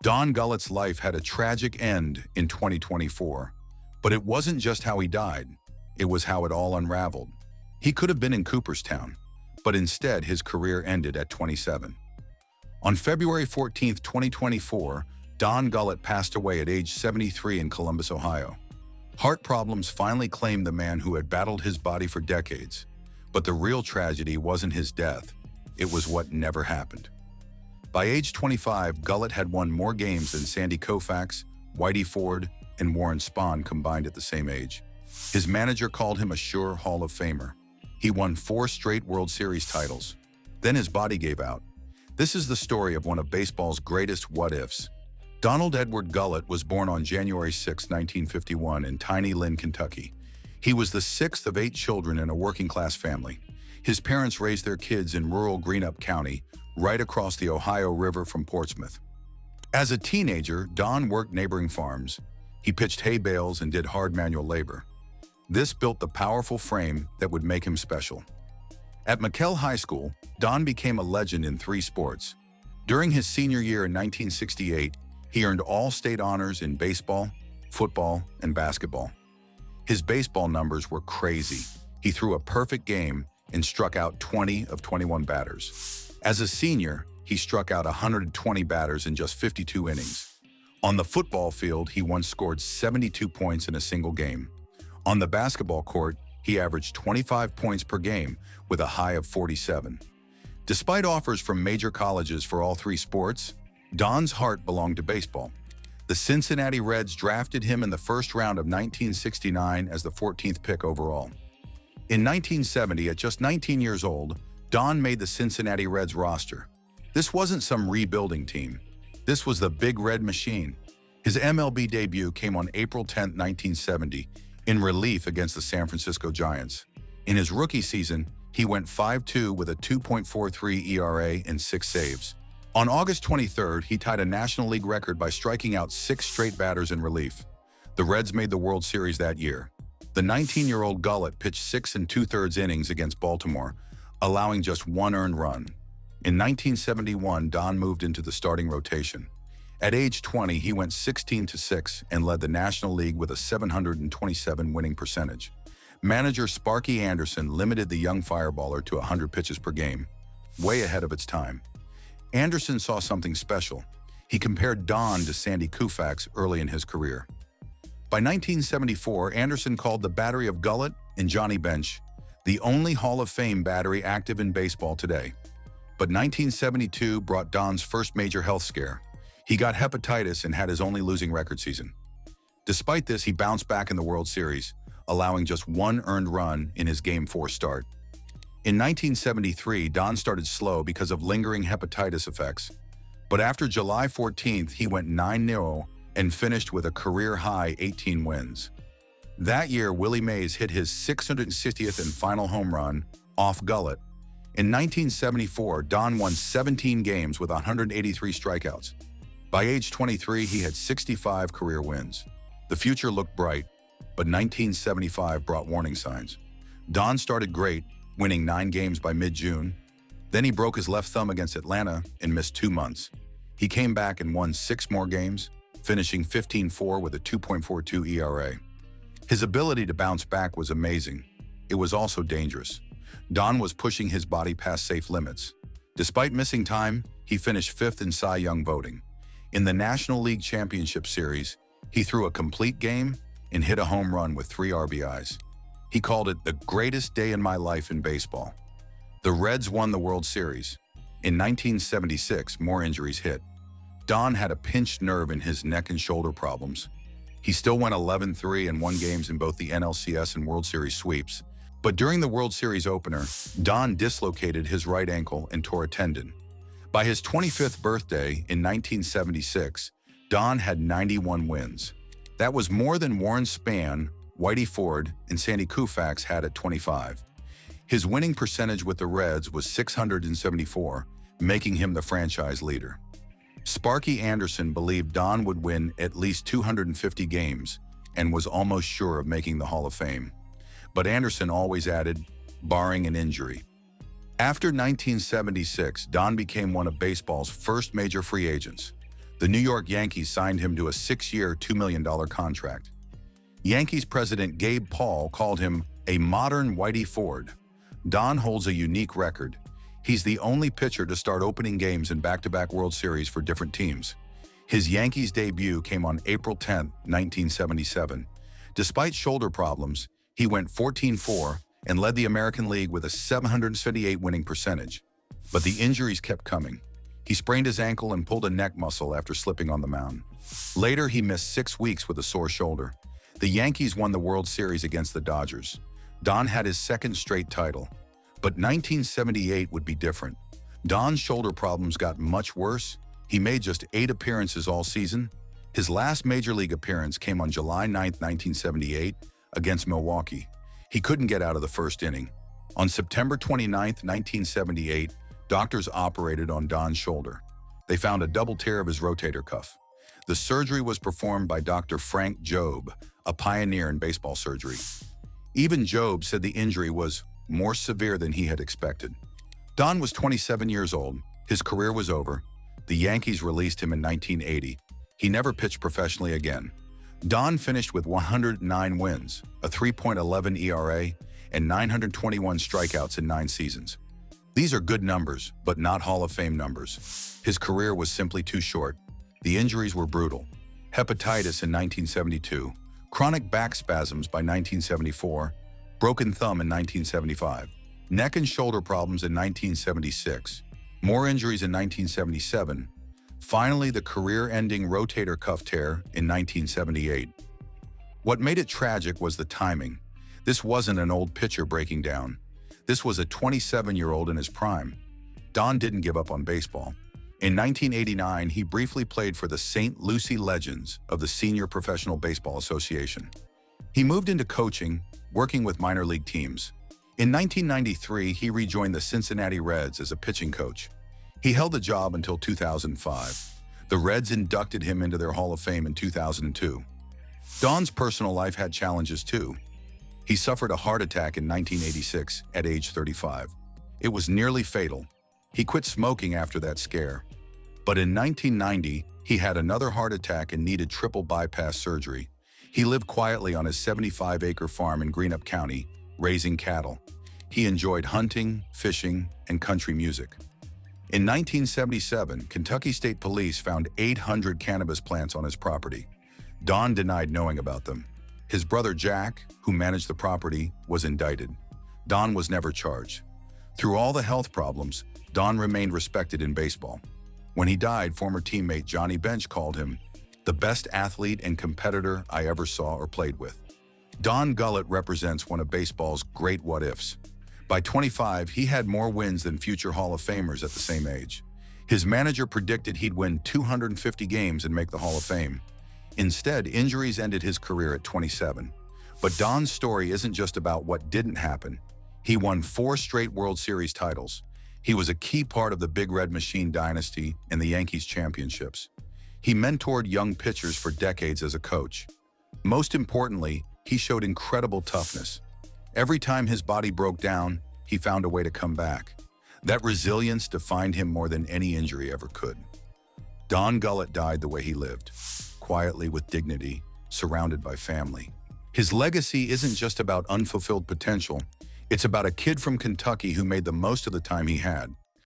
Don Gullett's life had a tragic end in 2024, but it wasn't just how he died, it was how it all unraveled. He could have been in Cooperstown, but instead his career ended at 27. On February 14, 2024, Don Gullett passed away at age 73 in Columbus, Ohio. Heart problems finally claimed the man who had battled his body for decades. But the real tragedy wasn't his death, it was what never happened. By age 25, Gullett had won more games than Sandy Koufax, Whitey Ford, and Warren Spahn combined at the same age. His manager called him a sure Hall of Famer. He won 4 straight World Series titles. Then his body gave out. This is the story of one of baseball's greatest what-ifs. Donald Edward Gullett was born on January 6, 1951 in tiny Lynn, Kentucky. He was the 6th of 8 children in a working-class family. His parents raised their kids in rural Greenup County, right across the Ohio River from Portsmouth. As a teenager, Don worked neighboring farms. He pitched hay bales and did hard manual labor. This built the powerful frame that would make him special. At McKell High School, Don became a legend in 3 sports. During his senior year in 1968, he earned all-state honors in baseball, football, and basketball. His baseball numbers were crazy. He threw a perfect game and struck out 20 of 21 batters. As a senior, he struck out 120 batters in just 52 innings. On the football field, he once scored 72 points in a single game. On the basketball court, he averaged 25 points per game with a high of 47. Despite offers from major colleges for all 3 sports, Don's heart belonged to baseball. The Cincinnati Reds drafted him in the first round of 1969 as the 14th pick overall. In 1970, at just 19 years old, Don made the Cincinnati Reds roster. This wasn't some rebuilding team. This was the Big Red Machine. His MLB debut came on April 10, 1970, in relief against the San Francisco Giants. In his rookie season, he went 5-2 with a 2.43 ERA and 6 saves. On August 23rd, he tied a National League record by striking out 6 straight batters in relief. The Reds made the World Series that year. The 19-year-old Gullett pitched 6 2/3 innings against Baltimore, allowing just 1 earned run. In 1971, Don moved into the starting rotation. At age 20, he went 16-6 and led the National League with a 727 winning percentage. Manager Sparky Anderson limited the young fireballer to 100 pitches per game, way ahead of its time. Anderson saw something special. He compared Don to Sandy Koufax early in his career. By 1974, Anderson called the battery of Gullett and Johnny Bench the only Hall of Fame battery active in baseball today. But 1972 brought Don's first major health scare. He got hepatitis and had his only losing record season. Despite this, he bounced back in the World Series, allowing just 1 earned run in his Game 4 start. In 1973, Don started slow because of lingering hepatitis effects. But after July 14th, he went 9-0 and finished with a career-high 18 wins. That year, Willie Mays hit his 660th and final home run off Gullett. In 1974, Don won 17 games with 183 strikeouts. By age 23, he had 65 career wins. The future looked bright, but 1975 brought warning signs. Don started great, winning 9 games by mid-June. Then he broke his left thumb against Atlanta and missed 2 months. He came back and won 6 more games, finishing 15-4 with a 2.42 ERA. His ability to bounce back was amazing. It was also dangerous. Don was pushing his body past safe limits. Despite missing time, he finished 5th in Cy Young voting. In the National League Championship Series, he threw a complete game and hit a home run with 3 RBIs. He called it the greatest day in my life in baseball. The Reds won the World Series. In 1976, more injuries hit. Don had a pinched nerve in his neck and shoulder problems. He still went 11-3 and won games in both the NLCS and World Series sweeps. But during the World Series opener, Don dislocated his right ankle and tore a tendon. By his 25th birthday in 1976, Don had 91 wins. That was more than Warren Spahn, Whitey Ford, and Sandy Koufax had at 25. His winning percentage with the Reds was .674, making him the franchise leader. Sparky Anderson believed Don would win at least 250 games and was almost sure of making the Hall of Fame. But Anderson always added, barring an injury. After 1976, Don became one of baseball's first major free agents. The New York Yankees signed him to a 6-year, $2 million contract. Yankees president Gabe Paul called him a modern Whitey Ford. Don holds a unique record. He's the only pitcher to start opening games in back-to-back World Series for different teams. His Yankees debut came on April 10, 1977. Despite shoulder problems, he went 14-4 and led the American League with a .778 winning percentage. But the injuries kept coming. He sprained his ankle and pulled a neck muscle after slipping on the mound. Later, he missed 6 weeks with a sore shoulder. The Yankees won the World Series against the Dodgers. Don had his second straight title. But 1978 would be different. Don's shoulder problems got much worse. He made just 8 appearances all season. His last Major League appearance came on July 9, 1978, against Milwaukee. He couldn't get out of the first inning. On September 29, 1978, doctors operated on Don's shoulder. They found a double tear of his rotator cuff. The surgery was performed by Dr. Frank Jobe, a pioneer in baseball surgery. Even Jobe said the injury was more severe than he had expected. Don was 27 years old. His career was over. The Yankees released him in 1980. He never pitched professionally again. Don finished with 109 wins, a 3.11 ERA, and 921 strikeouts in 9 seasons. These are good numbers, but not Hall of Fame numbers. His career was simply too short. The injuries were brutal. Hepatitis in 1972, chronic back spasms by 1974, broken thumb in 1975, neck and shoulder problems in 1976, more injuries in 1977, finally the career-ending rotator cuff tear in 1978. What made it tragic was the timing. This wasn't an old pitcher breaking down. This was a 27-year-old in his prime. Don didn't give up on baseball. In 1989, he briefly played for the St. Lucie Legends of the Senior Professional Baseball Association. He moved into coaching, working with minor league teams. In 1993, he rejoined the Cincinnati Reds as a pitching coach. He held the job until 2005. The Reds inducted him into their Hall of Fame in 2002. Don's personal life had challenges too. He suffered a heart attack in 1986 at age 35. It was nearly fatal. He quit smoking after that scare. But in 1990, he had another heart attack and needed triple bypass surgery. He lived quietly on his 75-acre farm in Greenup County, raising cattle. He enjoyed hunting, fishing, and country music. In 1977, Kentucky State Police found 800 cannabis plants on his property. Don denied knowing about them. His brother Jack, who managed the property, was indicted. Don was never charged. Through all the health problems, Don remained respected in baseball. When he died, former teammate Johnny Bench called him the best athlete and competitor I ever saw or played with. Don Gullett represents one of baseball's great what-ifs. By 25, he had more wins than future Hall of Famers at the same age. His manager predicted he'd win 250 games and make the Hall of Fame. Instead, injuries ended his career at 27. But Don's story isn't just about what didn't happen. He won 4 straight World Series titles. He was a key part of the Big Red Machine dynasty and the Yankees championships. He mentored young pitchers for decades as a coach. Most importantly, he showed incredible toughness. Every time his body broke down, he found a way to come back. That resilience defined him more than any injury ever could. Don Gullett died the way he lived, quietly with dignity, surrounded by family. His legacy isn't just about unfulfilled potential. It's about a kid from Kentucky who made the most of the time he had.